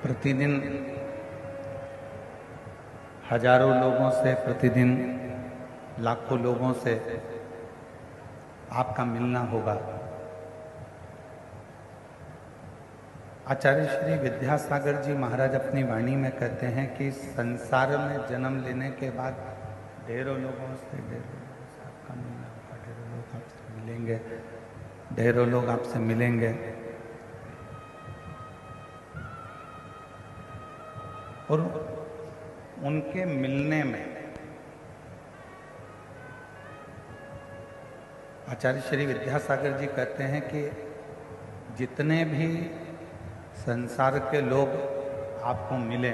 प्रतिदिन हजारों लोगों से, प्रतिदिन लाखों लोगों से आपका मिलना होगा। आचार्य श्री विद्यासागर जी महाराज अपनी वाणी में कहते हैं कि संसार में जन्म लेने के बाद ढेरों लोगों से आपका मिलना होगा, ढेरों लोग आपसे मिलेंगे, ढेरों लोग आपसे मिलेंगे। और उनके मिलने में आचार्य श्री विद्यासागर जी कहते हैं कि जितने भी संसार के लोग आपको मिले,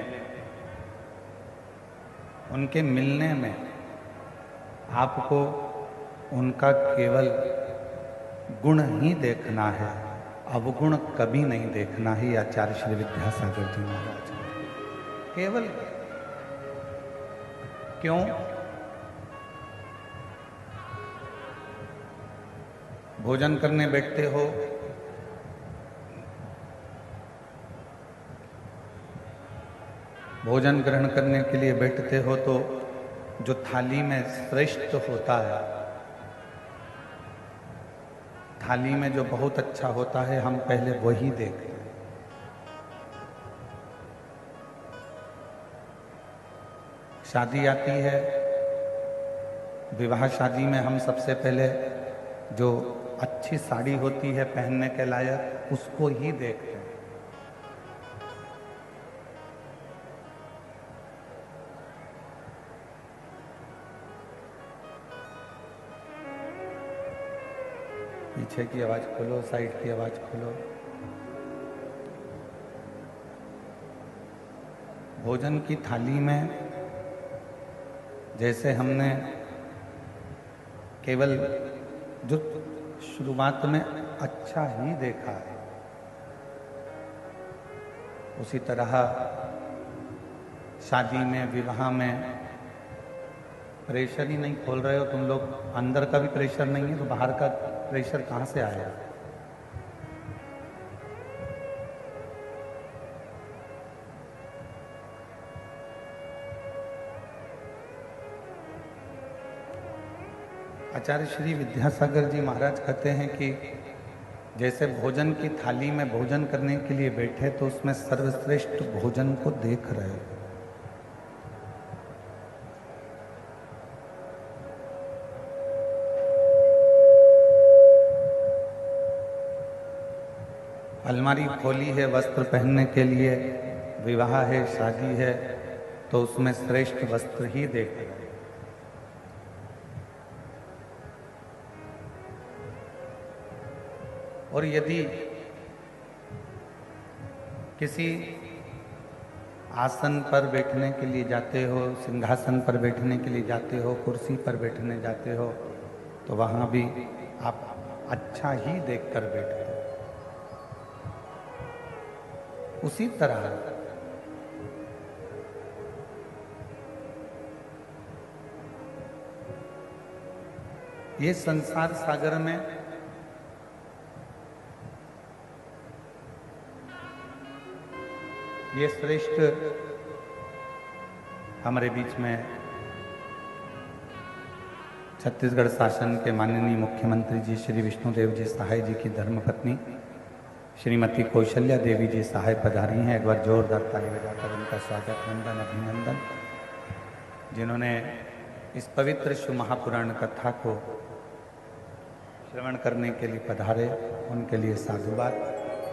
उनके मिलने में आपको उनका केवल गुण ही देखना है, अवगुण कभी नहीं देखना ही। आचार्य श्री विद्यासागर जी महाराज केवल क्यों? भोजन करने बैठते हो, भोजन ग्रहण करने के लिए बैठते हो तो जो थाली में श्रेष्ठ होता है, थाली में जो बहुत अच्छा होता है, हम पहले वही देखते हैं। शादी आती है, विवाह शादी में हम सबसे पहले जो अच्छी साड़ी होती है पहनने के लायक, उसको ही देखते हैं। पीछे की आवाज खोलो, साइड की आवाज खोलो। भोजन की थाली में जैसे हमने केवल जो शुरुआत में अच्छा ही देखा है, उसी तरह शादी में, विवाह में प्रेशर ही नहीं खोल रहे हो तुम लोग, अंदर का भी प्रेशर नहीं है तो बाहर का प्रेशर कहां से आया? आचार्य श्री विद्यासागर जी महाराज कहते हैं कि जैसे भोजन की थाली में भोजन करने के लिए बैठे तो उसमें सर्वश्रेष्ठ भोजन को देख रहे हो। अलमारी खोली है वस्त्र पहनने के लिए, विवाह है, शादी है, तो उसमें श्रेष्ठ वस्त्र ही देख रहे हैं। और यदि किसी आसन पर बैठने के लिए जाते हो, सिंहासन पर बैठने के लिए जाते हो, कुर्सी पर बैठने जाते हो, तो वहां भी आप अच्छा ही देखकर बैठते हो। उसी तरह ये संसार सागर में ये श्रेष्ठ हमारे बीच में छत्तीसगढ़ शासन के माननीय मुख्यमंत्री जी श्री विष्णुदेव जी सहाय जी की धर्मपत्नी श्रीमती कौशल्या देवी जी सहाय पधारी हैं। एक बार जोरदार ताली बजाकर उनका स्वागत, वंदन, अभिनंदन। जिन्होंने इस पवित्र शिव महापुराण कथा को श्रवण करने के लिए पधारे, उनके लिए साधुवाद,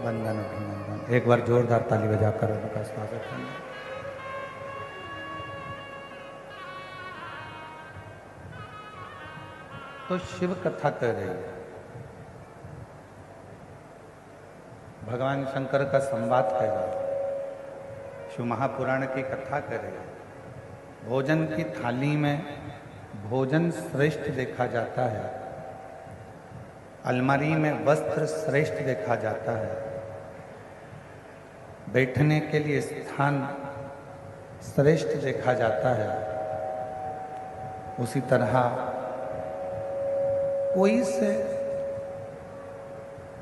वंदन, अभिनंदन। एक बार जोरदार ताली बजाकर उनका स्वागत करें। तो शिव कथा कर रही है, भगवान शंकर का संवाद कर रहा है, शिव महापुराण की कथा कर रही है। भोजन की थाली में भोजन श्रेष्ठ देखा जाता है, अलमारी में वस्त्र श्रेष्ठ देखा जाता है, बैठने के लिए स्थान श्रेष्ठ देखा जाता है। उसी तरह कोई से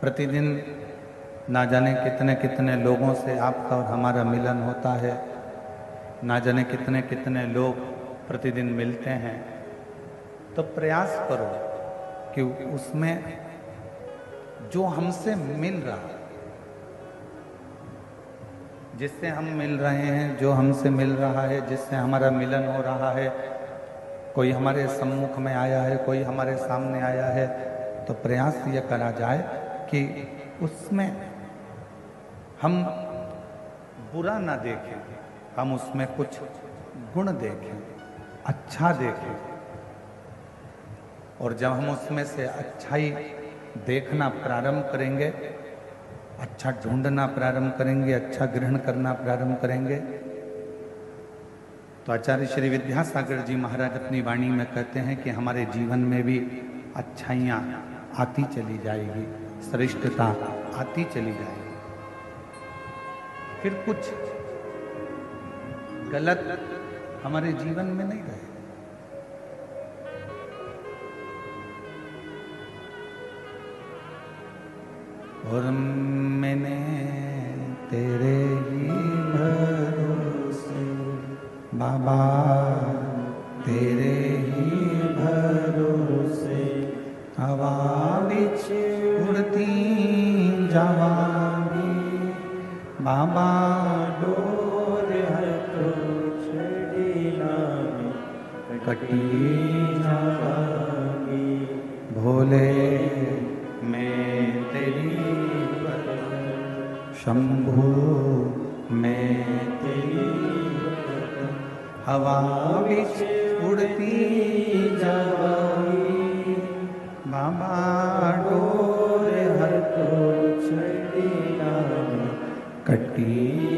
प्रतिदिन ना जाने कितने कितने लोगों से आपका और हमारा मिलन होता है, ना जाने कितने कितने लोग प्रतिदिन मिलते हैं। तो प्रयास करो कि उसमें जो हमसे मिल रहा, जिससे हम मिल रहे हैं, जो हमसे मिल रहा है, जिससे हमारा मिलन हो रहा है, कोई हमारे सम्मुख में आया है, कोई हमारे सामने आया है, तो प्रयास ये करा जाए कि उसमें हम बुरा ना देखें, हम उसमें कुछ गुण देखें, अच्छा देखें। और जब हम उसमें से अच्छाई देखना प्रारंभ करेंगे, अच्छा ढूंढना प्रारंभ करेंगे, अच्छा ग्रहण करना प्रारंभ करेंगे, तो आचार्य श्री विद्यासागर जी महाराज अपनी वाणी में कहते हैं कि हमारे जीवन में भी अच्छाइयाँ आती चली जाएगी, श्रेष्ठता आती चली जाएगी। फिर कुछ गलत हमारे जीवन में नहीं रहे। और मैंने तेरे ही भरोसे बाबा, तेरे ही भरोसे हवा बिच उड़ती जवानी बाबा, डोर है तो छड़ी नामी कटी जवानी। भोले मैं तेरी शंभू मैं तेरी हवा बिच उड़ती जवानी बाबा, डोर हर तो छड़ी नामी कटी